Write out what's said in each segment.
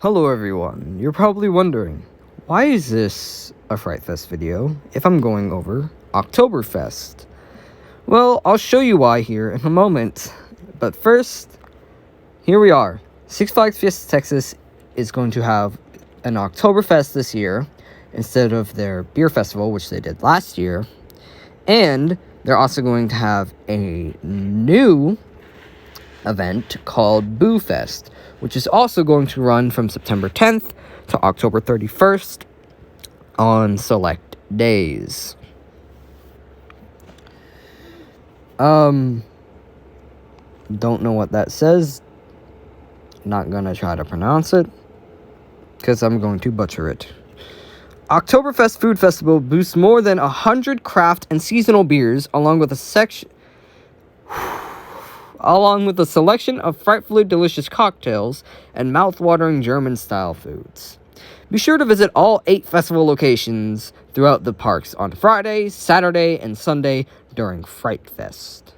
Hello everyone, you're probably wondering, why is this a FrightFest video if I'm going over Oktoberfest? Well, I'll show you why here in a moment, but first, here we are. Six Flags Fiesta Texas is going to have an Oktoberfest this year, instead of their beer festival, which they did last year, and they're also going to have a new event called Boo Fest, which is also going to run from September 10th to October 31st on select days. Don't know what that says. Not gonna try to pronounce it, because I'm going to butcher it. Oktoberfest Food Festival boosts more than 100 craft and seasonal beers, along with a selection of frightfully delicious cocktails and mouth-watering German-style foods. Be sure to visit all 8 festival locations throughout the parks on Friday, Saturday, and Sunday during FrightFest.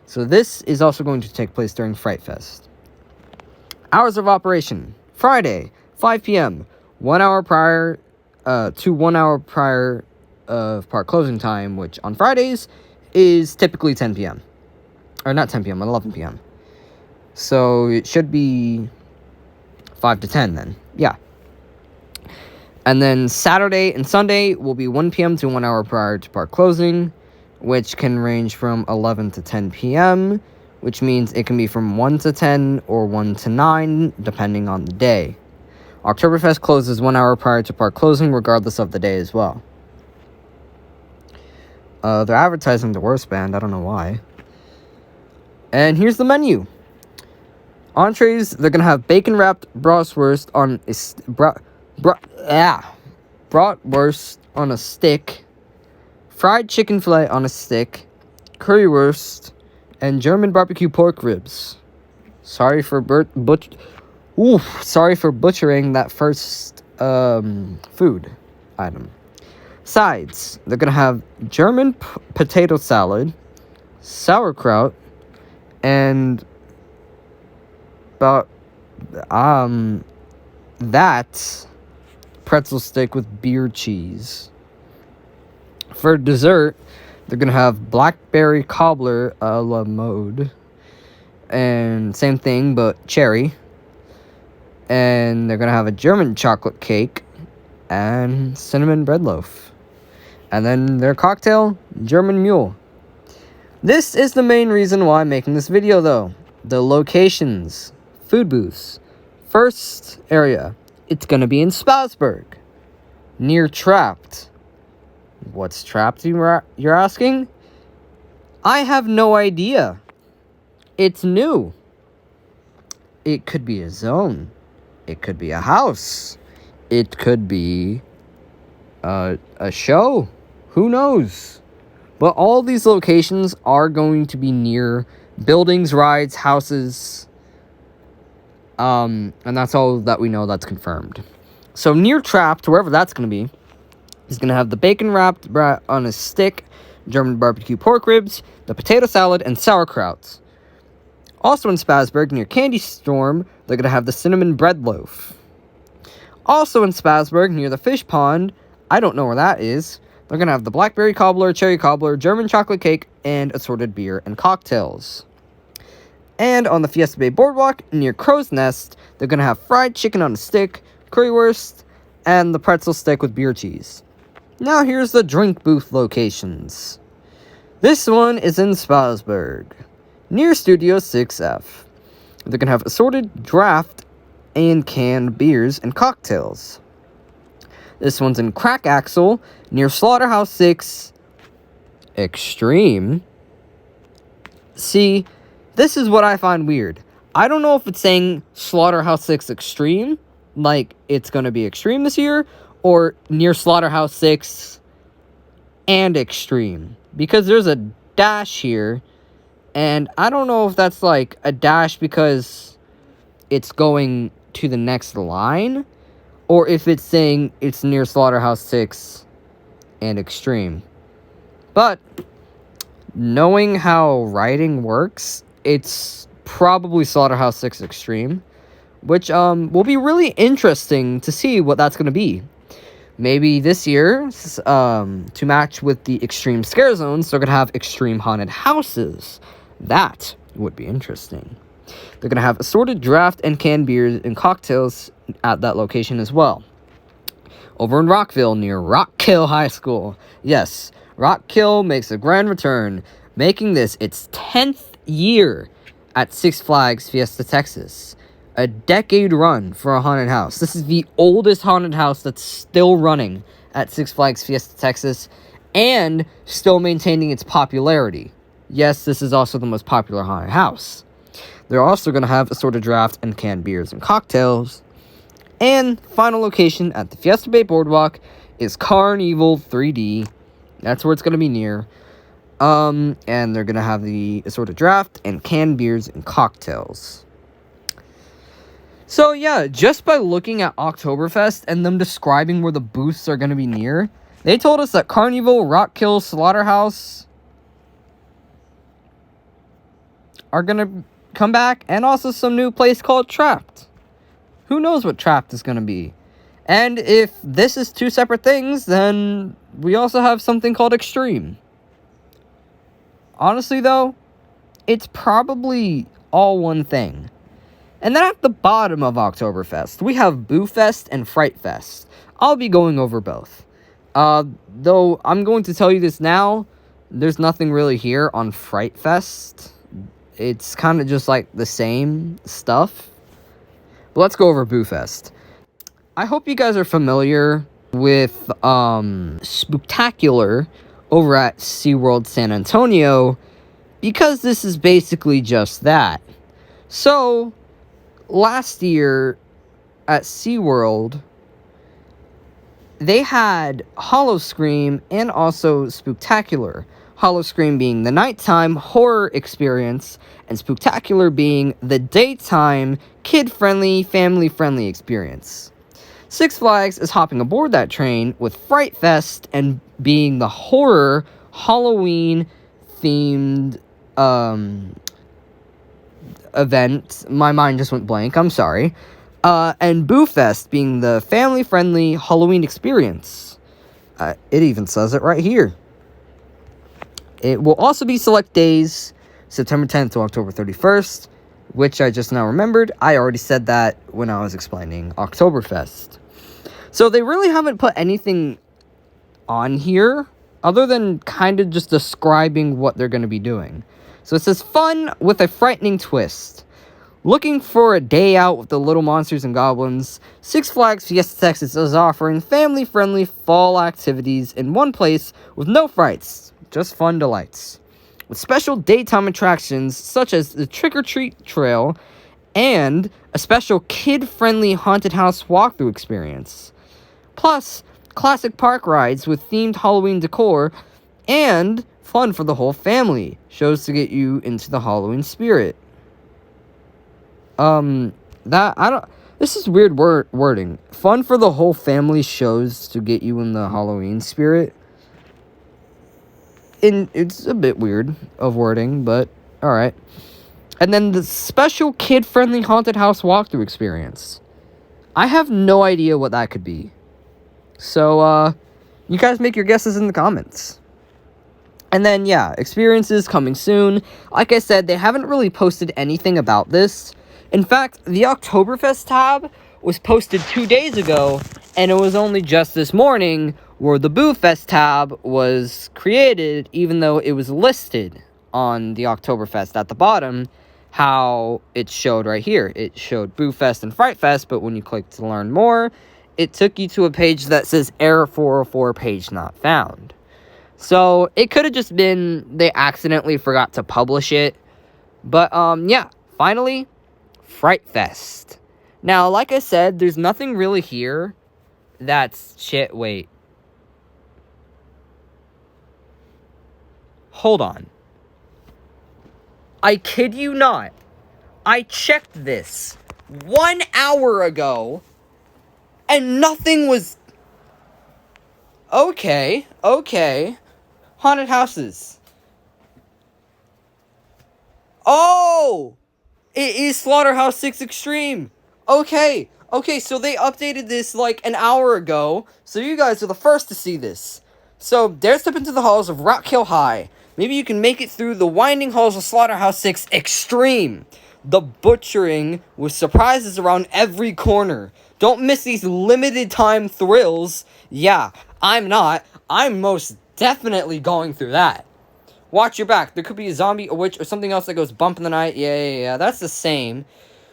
So this is also going to take place during FrightFest. Hours of operation: Friday, 5 p.m., 1 hour prior to 1 hour prior of park closing time, which on Fridays is typically 10 p.m. Or not 10 p.m., 11 p.m. So it should be 5 to 10 then. Yeah. And then Saturday and Sunday will be 1 p.m. to 1 hour prior to park closing, which can range from 11 to 10 p.m., which means it can be from 1 to 10 or 1 to 9, depending on the day. Oktoberfest closes 1 hour prior to park closing, regardless of the day as well. They're advertising the worst band, I don't know why. And here's the menu. Entrees, they're gonna have bacon-wrapped bratwurst on bratwurst on a stick, fried chicken fillet on a stick, currywurst, and German barbecue pork ribs. Sorry for butchering that first food item. Sides, they're gonna have German potato salad, sauerkraut, and that pretzel stick with beer cheese. For dessert, they're gonna have blackberry cobbler a la mode, and same thing but cherry. And they're gonna have a German chocolate cake and cinnamon bread loaf. And then their cocktail, German mule. This is the main reason why I'm making this video, though. The locations. Food booths. First area. It's gonna be in Spassburg, near Trapped. What's Trapped, you're asking? I have no idea. It's new. It could be a zone. It could be a house. It could be a show. Who knows? But all these locations are going to be near buildings, rides, houses. And that's all that we know that's confirmed. So near Trapped, wherever that's going to be, is going to have the bacon-wrapped brat on a stick, German barbecue pork ribs, the potato salad, and sauerkraut. Also in Spassburg, near Candy Storm, they're going to have the cinnamon bread loaf. Also in Spassburg, near the fish pond, I don't know where that is, they're going to have the blackberry cobbler, cherry cobbler, German chocolate cake, and assorted beer and cocktails. And on the Fiesta Bay Boardwalk, near Crow's Nest, they're going to have fried chicken on a stick, currywurst, and the pretzel stick with beer cheese. Now here's the drink booth locations. This one is in Spassburg, near Studio 6F. They're going to have assorted draft and canned beers and cocktails. This one's in Crack Axle, near Slaughterhouse 6 Extreme. See, this is what I find weird. I don't know if it's saying Slaughterhouse 6 Extreme, like it's going to be Extreme this year, or near Slaughterhouse 6 and Extreme. Because there's a dash here, and I don't know if that's like a dash because it's going to the next line, or if it's saying it's near Slaughterhouse 6 and Extreme. But knowing how writing works, it's probably Slaughterhouse 6 Extreme, which will be really interesting to see what that's going to be. Maybe this year, to match with the extreme scare zones, they're going to have extreme haunted houses. That would be interesting. They're going to have assorted draft and canned beers and cocktails at that location as well. Over in Rockville, near Rockkill High School. Yes, Rockkill makes a grand return, making this its 10th year at Six Flags Fiesta, Texas. A decade run for a haunted house. This is the oldest haunted house that's still running at Six Flags Fiesta, Texas, and still maintaining its popularity. Yes, this is also the most popular haunted house. They're also going to have assorted draft and canned beers and cocktails. And final location at the Fiesta Bay Boardwalk is Carnival 3D. That's where it's going to be near. And they're going to have the assorted draft and canned beers and cocktails. So yeah, just by looking at Oktoberfest and them describing where the booths are going to be near, they told us that Carnival, Rockkill, Slaughterhouse are going to come back, and also some new place called Trapped. Who knows what Trapped is going to be? And if this is two separate things, then we also have something called Extreme. Honestly, though, it's probably all one thing. And then at the bottom of Oktoberfest, we have Boo Fest and FrightFest. I'll be going over both. Though I'm going to tell you this now, there's nothing really here on FrightFest. It's kind of just like the same stuff. But let's go over Boo Fest. I hope you guys are familiar with Spooktacular over at SeaWorld San Antonio, because this is basically just that. So, last year at SeaWorld, they had Howl-O-Scream and also Spooktacular. Howl-O-Scream being the nighttime horror experience, and Spooktacular being the daytime kid-friendly, family-friendly experience. Six Flags is hopping aboard that train with Fright Fest and being the horror Halloween-themed event. My mind just went blank, I'm sorry. And Boo Fest being the family-friendly Halloween experience. It even says it right here. It will also be select days, September 10th to October 31st, which I just now remembered. I already said that when I was explaining Oktoberfest. So they really haven't put anything on here other than kind of just describing what they're going to be doing. So it says, fun with a frightening twist. Looking for a day out with the little monsters and goblins, Six Flags Fiesta Texas is offering family-friendly fall activities in one place with no frights, just fun delights. With special daytime attractions such as the trick-or-treat trail and a special kid-friendly haunted house walkthrough experience. Plus, classic park rides with themed Halloween decor and fun for the whole family. Shows to get you into the Halloween spirit. This is weird wording. Fun for the whole family shows to get you in the Halloween spirit. It's a bit weird of wording, but alright. And then the special kid-friendly haunted house walkthrough experience. I have no idea what that could be. So, you guys make your guesses in the comments. And then, yeah, experiences coming soon. Like I said, they haven't really posted anything about this. In fact, the Oktoberfest tab was posted 2 days ago, and it was only just this morning where the Boo Fest tab was created, even though it was listed on the Oktoberfest at the bottom, how it showed right here. It showed Boo Fest and Fright Fest, but when you click to learn more, it took you to a page that says error 404, page not found. So, it could have just been they accidentally forgot to publish it. But, yeah, finally, Fright Fest. Now, like I said, there's nothing really here that's shit. Wait. Hold on. I kid you not. I checked this 1 hour ago, and nothing was... Okay. Haunted houses. Oh! It is Slaughterhouse 6 Extreme. Okay, so they updated this like an hour ago, so you guys are the first to see this. So, dare step into the halls of Rockhill High. Maybe you can make it through the winding halls of Slaughterhouse 6 Extreme. The butchering with surprises around every corner. Don't miss these limited time thrills. Yeah, I'm not. I'm most definitely going through that. Watch your back. There could be a zombie, a witch, or something else that goes bump in the night. Yeah. That's the same.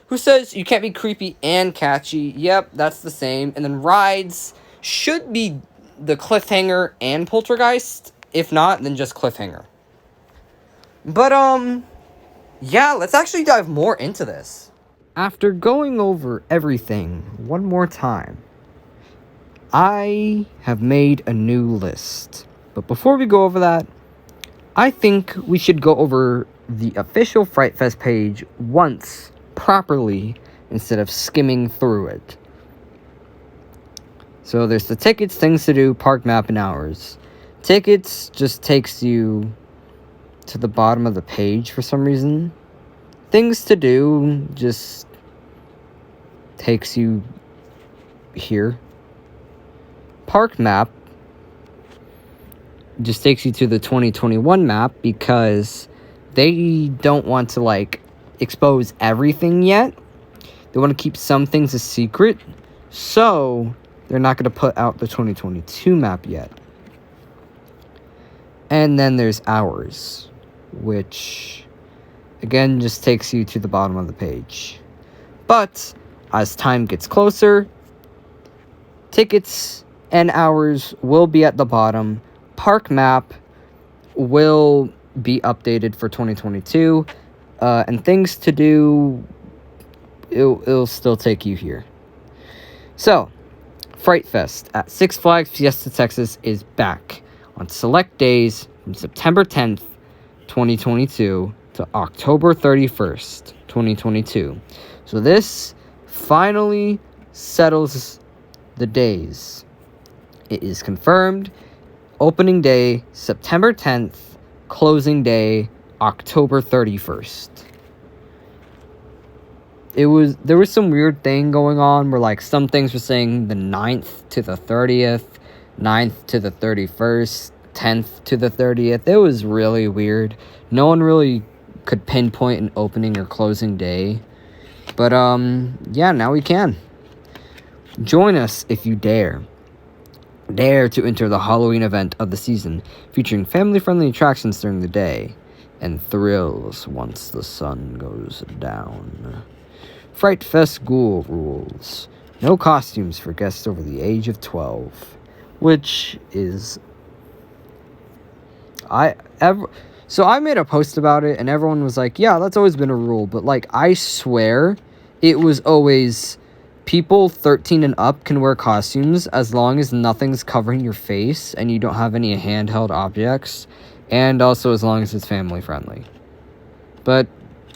Who says you can't be creepy and catchy? Yep, that's the same. And then rides should be the cliffhanger and poltergeist. If not, then just cliffhanger. But, yeah, let's actually dive more into this. After going over everything one more time, I have made a new list. But before we go over that, I think we should go over the official FrightFest page once properly instead of skimming through it. So there's the tickets, things to do, park map, and hours. Tickets just takes you to the bottom of the page for some reason. Things to do just takes you here. Park map just takes you to the 2021 map because they don't want to like expose everything yet. They want to keep some things a secret, so they're not going to put out the 2022 map yet. And then there's hours, which again just takes you to the bottom of the page. But as time gets closer, tickets and hours will be at the bottom. Park map will be updated for 2022, and things to do, it'll still take you here. So, FrightFest at Six Flags Fiesta Texas is back on select days from September 10th, 2022 to October 31st, 2022. So this finally settles the days. It is confirmed. Opening day, September 10th. Closing day, October 31st. There was some weird thing going on where, like, some things were saying the 9th to the 30th, 9th to the 31st, 10th to the 30th. It was really weird. No one really could pinpoint an opening or closing day. But, yeah, now we can. Join us if you dare. Dare to enter the Halloween event of the season, featuring family-friendly attractions during the day, and thrills once the sun goes down. FrightFest Ghoul rules. No costumes for guests over the age of 12. Which is... So I made a post about it, and everyone was like, yeah, that's always been a rule. But, like, I swear it was always... People 13 and up can wear costumes as long as nothing's covering your face and you don't have any handheld objects, and also as long as it's family friendly. But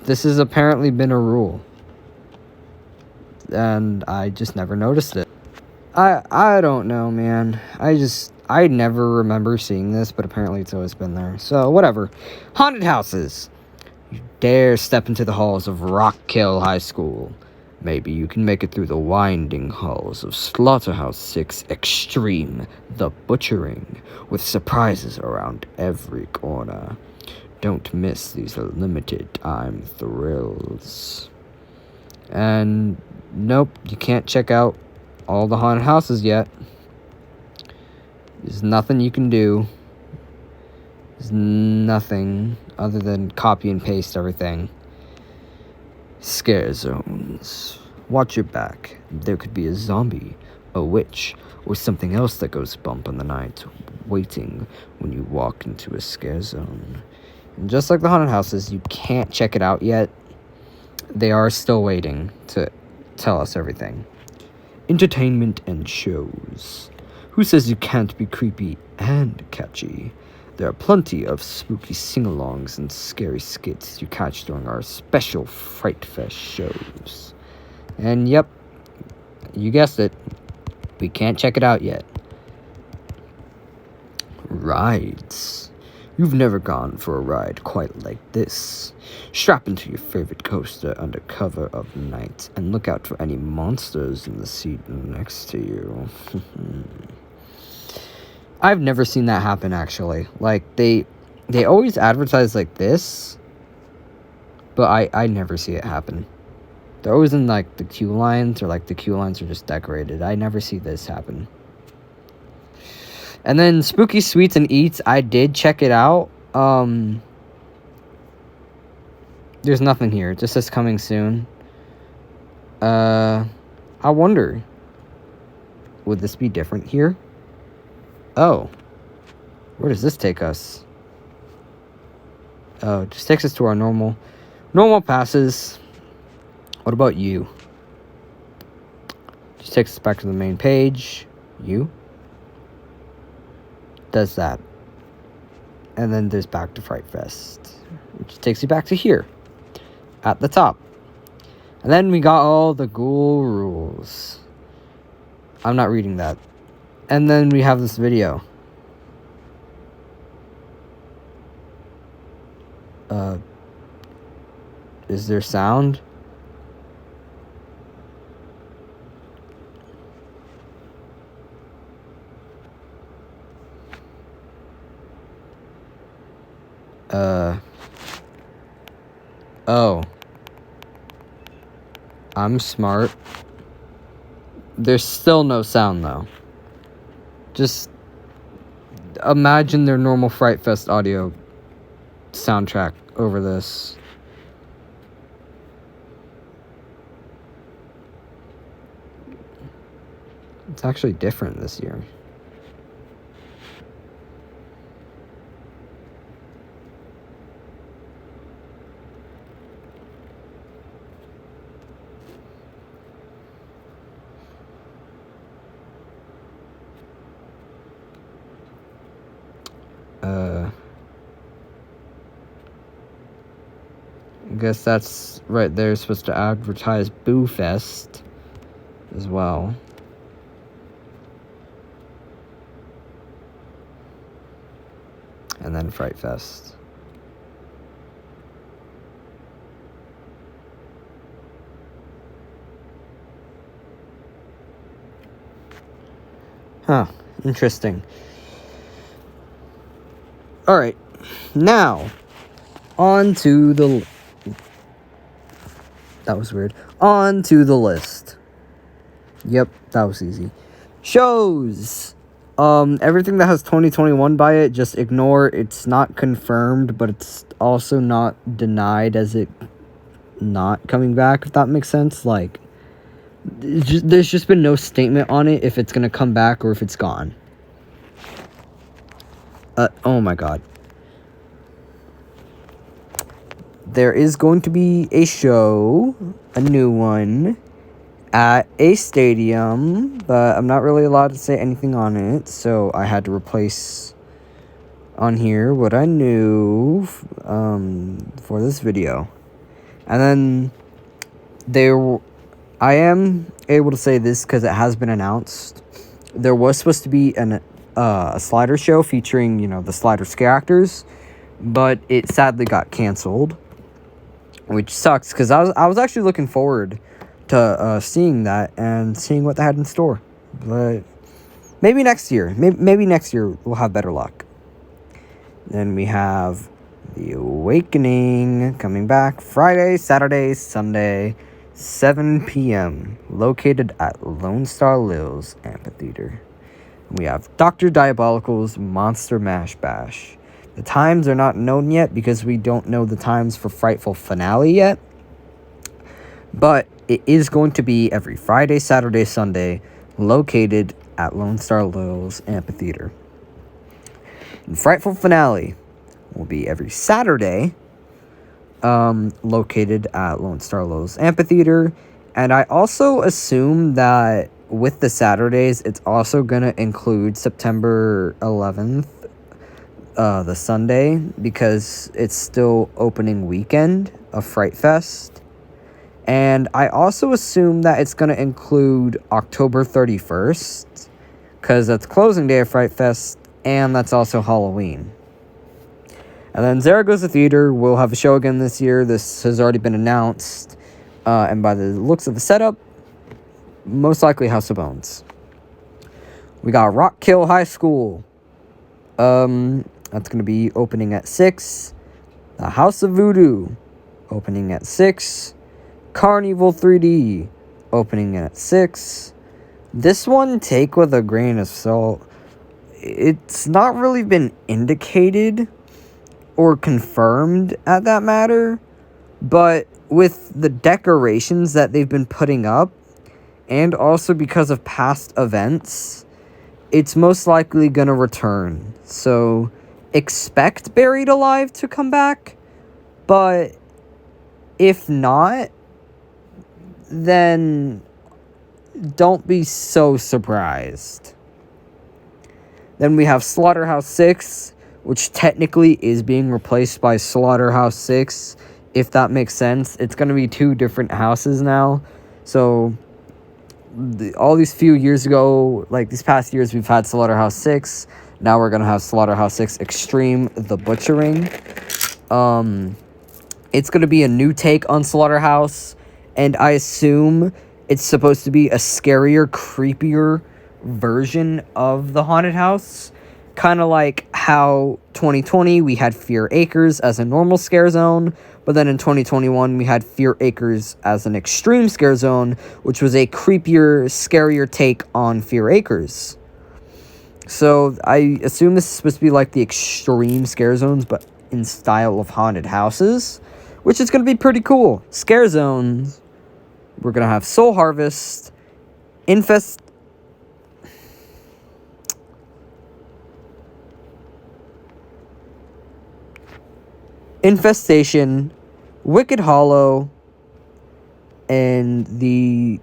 this has apparently been a rule, and I just never noticed it. I don't know, man. I never remember seeing this, but apparently it's always been there. So whatever. Haunted houses. You dare step into the halls of Rockhill High School. Maybe you can make it through the winding halls of Slaughterhouse 6 Extreme, the butchering, with surprises around every corner. Don't miss these limited time thrills. And nope, you can't check out all the haunted houses yet. There's nothing you can do. There's nothing other than copy and paste everything. Scare zones. Watch your back. There could be a zombie, a witch, or something else that goes bump in the night, waiting when you walk into a scare zone. And just like the haunted houses, you can't check it out yet. They are still waiting to tell us everything. Entertainment and shows. Who says you can't be creepy and catchy? There are plenty of spooky sing-alongs and scary skits you catch during our special FrightFest shows. And yep, you guessed it, we can't check it out yet. Rides. You've never gone for a ride quite like this. Strap into your favorite coaster under cover of night and look out for any monsters in the seat next to you. I've never seen that happen, actually. Like, they always advertise like this, but I never see it happen. They're always in, like, the queue lines, or, like, the queue lines are just decorated. I never see this happen. And then Spooky Sweets and Eats, I did check it out. There's nothing here. It just says coming soon. I wonder, would this be different here? Oh. Where does this take us? Oh, it just takes us to our normal passes. What about you? Just takes us back to the main page. You? Does that. And then there's back to FrightFest, which takes you back to here at the top. And then we got all the ghoul rules. I'm not reading that. And then we have this video. Is there sound? Oh. I'm smart. There's still no sound, though. Just imagine their normal FrightFest audio soundtrack over this. It's actually different this year. I guess that's right there. Supposed to advertise Boo Fest as well. And then FrightFest. Huh. Interesting. Alright. Now, on to the... That was weird. On to the list. Yep, that was easy. Shows! Everything that has 2021 by it, just ignore. It's not confirmed, but it's also not denied as it not coming back, if that makes sense. Like, there's just been no statement on it if it's gonna come back or if it's gone. Oh my god. There is going to be a show, a new one, at a stadium, but I'm not really allowed to say anything on it, so I had to replace on here what I knew for this video. And then I am able to say this because it has been announced. There was supposed to be a slider show featuring, the Sliders characters, but it sadly got canceled, which sucks because I was actually looking forward to seeing that and seeing what they had in store. But maybe next year. Maybe next year we'll have better luck. Then we have The Awakening coming back Friday, Saturday, Sunday, 7 p.m. located at Lone Star Lils Amphitheater. We have Dr. Diabolical's Monster Mash Bash. The times are not known yet because we don't know the times for Frightful Finale yet. But it is going to be every Friday, Saturday, Sunday, located at Lone Star Lils Amphitheater. And Frightful Finale will be every Saturday, located at Lone Star Lils Amphitheater. And I also assume that with the Saturdays, it's also going to include September 11th, the Sunday, because it's still opening weekend of FrightFest. And I also assume that it's going to include October 31st, because that's closing day of FrightFest, and that's also Halloween. And then Zaragoza Theater will have a show again this year. This has already been announced. And by the looks of the setup, most likely House of Bones. We got Rock Kill High School. That's going to be opening at 6. The House of Voodoo, opening at 6. Carnival 3D, opening at 6. This one, take with a grain of salt. It's not really been indicated or confirmed at that matter, but with the decorations that they've been putting up, and also because of past events, it's most likely going to return. So expect Buried Alive to come back, but if not, then don't be so surprised. Then we have Slaughterhouse 6, which technically is being replaced by Slaughterhouse 6, if that makes sense. It's going to be 2 different houses now. So all these few years ago, like these past years, we've had Slaughterhouse 6. Now we're going to have Slaughterhouse 6 Extreme, The Butchering. It's going to be a new take on Slaughterhouse, and I assume it's supposed to be a scarier, creepier version of the haunted house. Kind of like how 2020 we had Fear Acres as a normal scare zone, but then in 2021 we had Fear Acres as an extreme scare zone, which was a creepier, scarier take on Fear Acres. So I assume this is supposed to be like the extreme scare zones, but in style of haunted houses, which is going to be pretty cool. Scare zones. We're going to have Soul Harvest, Infestation, Wicked Hollow, and the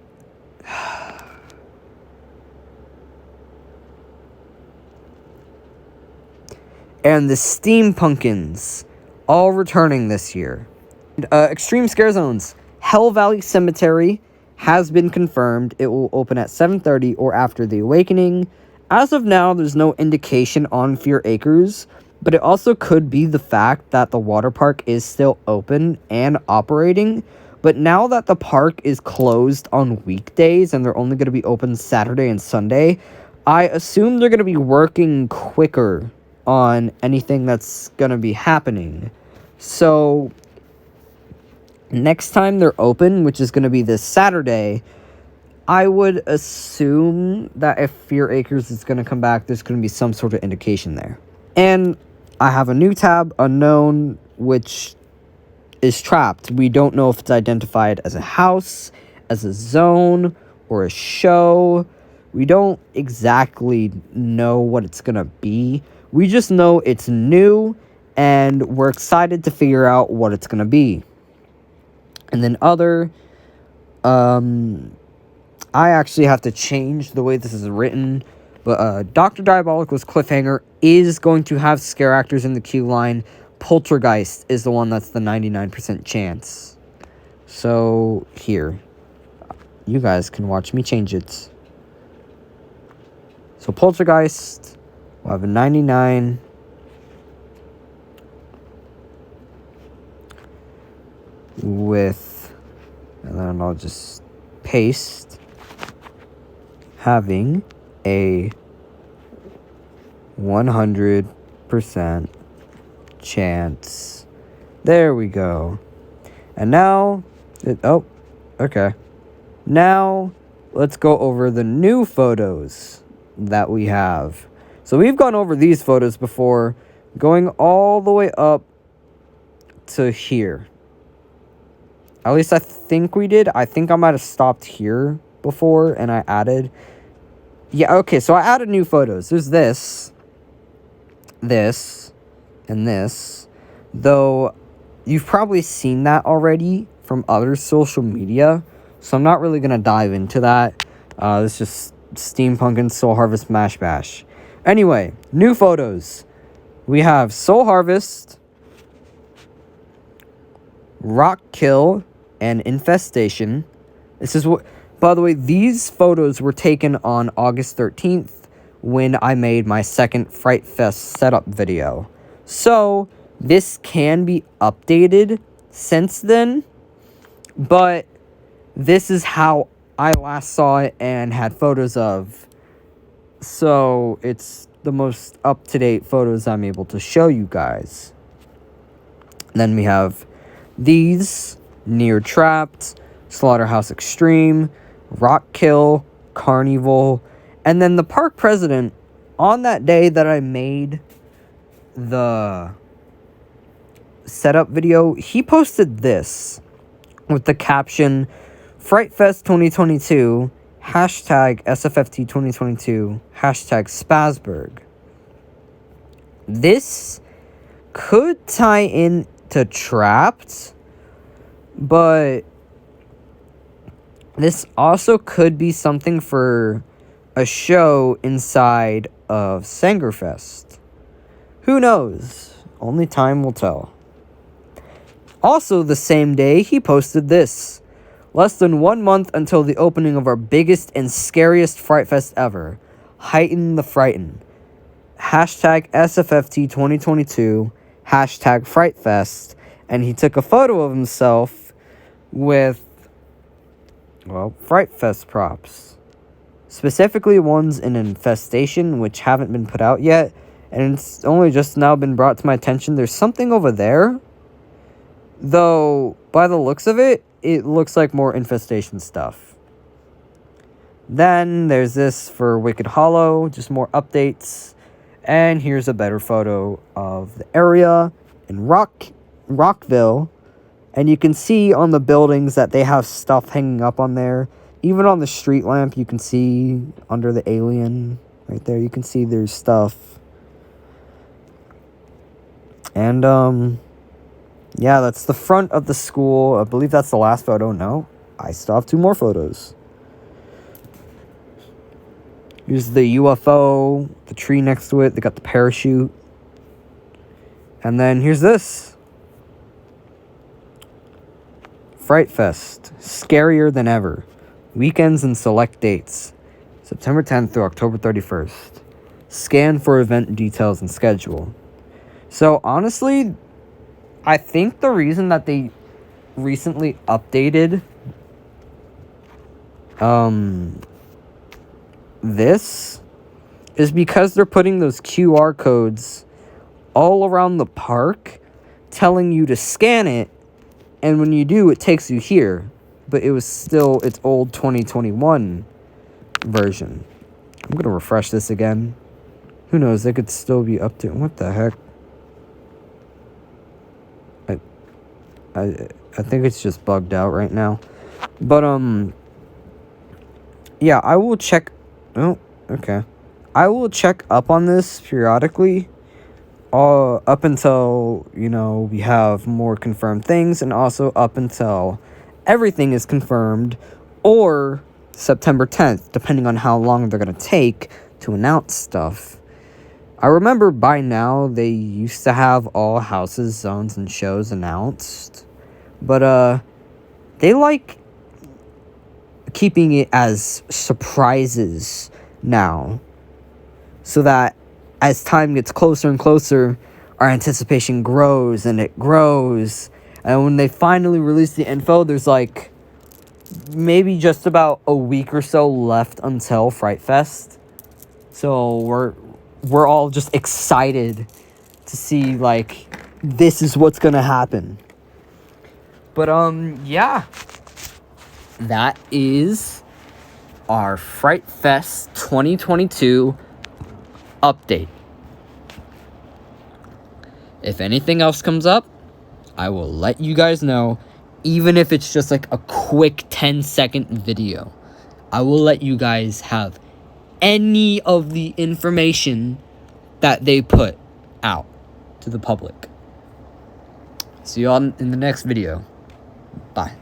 Steampumpkins, all returning this year. Extreme Scare Zones. Hell Valley Cemetery has been confirmed. It will open at 7:30 or after the Awakening. As of now, there's no indication on Fear Acres, but it also could be the fact that the water park is still open and operating. But now that the park is closed on weekdays and they're only going to be open Saturday and Sunday, I assume they're going to be working quicker on anything that's going to be happening. So next time they're open, which is going to be this Saturday, I would assume that if Fear Acres is going to come back, there's going to be some sort of indication there. And I have a new tab, Unknown, which is trapped. We don't know if it's identified as a house, as a zone, or a show. We don't exactly know what it's going to be. We just know it's new, and we're excited to figure out what it's going to be. And then I actually have to change the way this is written, but Dr. Diabolical's cliffhanger is going to have scare actors in the queue line. Poltergeist is the one that's the 99% chance. So, here. You guys can watch me change it. So, Poltergeist will have a 99. With, and then I'll just paste, having a 100% chance. There we go. And now, okay. Now, let's go over the new photos that we have. So we've gone over these photos before, going all the way up to here. At least I think we did. I think I might have stopped here before and I added. Yeah, okay, so I added new photos. There's this, and this. Though, you've probably seen that already from other social media. So I'm not really going to dive into that. It's just Steampumpkin Soul Harvest Mash Bash. Anyway, new photos. We have Soul Harvest, Rock Kill, and Infestation. This is what, by the way, these photos were taken on August 13th when I made my second FrightFest setup video. So, This can be updated since then, but this is how I last saw it and had photos of. So it's the most up-to-date photos I'm able to show you guys. Then we have these, Near Trapped, Slaughterhouse Extreme, Rockkill, Carnival, and then the park president, on that day that I made the setup video, he posted this with the caption, FrightFest 2022, hashtag SFFT 2022, hashtag Spasberg. This could tie in to Trapped, but this also could be something for a show inside of Sangerfest. Who knows? Only time will tell. Also, the same day, he posted this. Less than 1 month until the opening of our biggest and scariest FrightFest ever. Heighten the Frighten. Hashtag SFFT 2022. Hashtag FrightFest. And he took a photo of himself with, well, FrightFest props. Specifically ones in Infestation, which haven't been put out yet. And it's only just now been brought to my attention. There's something over there. Though, by the looks of it, it looks like more Infestation stuff. Then there's this for Wicked Hollow, just more updates. And here's a better photo of the area in Rockville. And you can see on the buildings that they have stuff hanging up on there. Even on the street lamp, you can see under the alien right there, you can see there's stuff. And, yeah, that's the front of the school. I believe that's the last photo. No, I still have 2 more photos. Here's the UFO, the tree next to it. They got the parachute. And then here's this. FrightFest, scarier than ever. Weekends and select dates. September 10th through October 31st. Scan for event details and schedule. So, honestly, I think the reason that they recently updated this is because they're putting those QR codes all around the park, telling you to scan it, and when you do, it takes you here. But it was still its old 2021 version. I'm going to refresh this again. Who knows, they could still be updated. What the heck? I think it's just bugged out right now. But, yeah, I will check. Oh, okay. I will check up on this periodically. Up until, you know, we have more confirmed things. And also up until everything is confirmed. Or September 10th, depending on how long they're going to take to announce stuff. I remember by now they used to have all houses, zones, and shows announced. But, they like keeping it as surprises now. So that as time gets closer and closer, our anticipation grows and it grows. And when they finally release the info, there's like maybe just about a week or so left until FrightFest. So we're all just excited to see, like, this is what's gonna happen. But, yeah. That is our FrightFest 2022 update. If anything else comes up, I will let you guys know, even if it's just like a quick 10-second video. I will let you guys have any of the information that they put out to the public. See you all in the next video. Bye.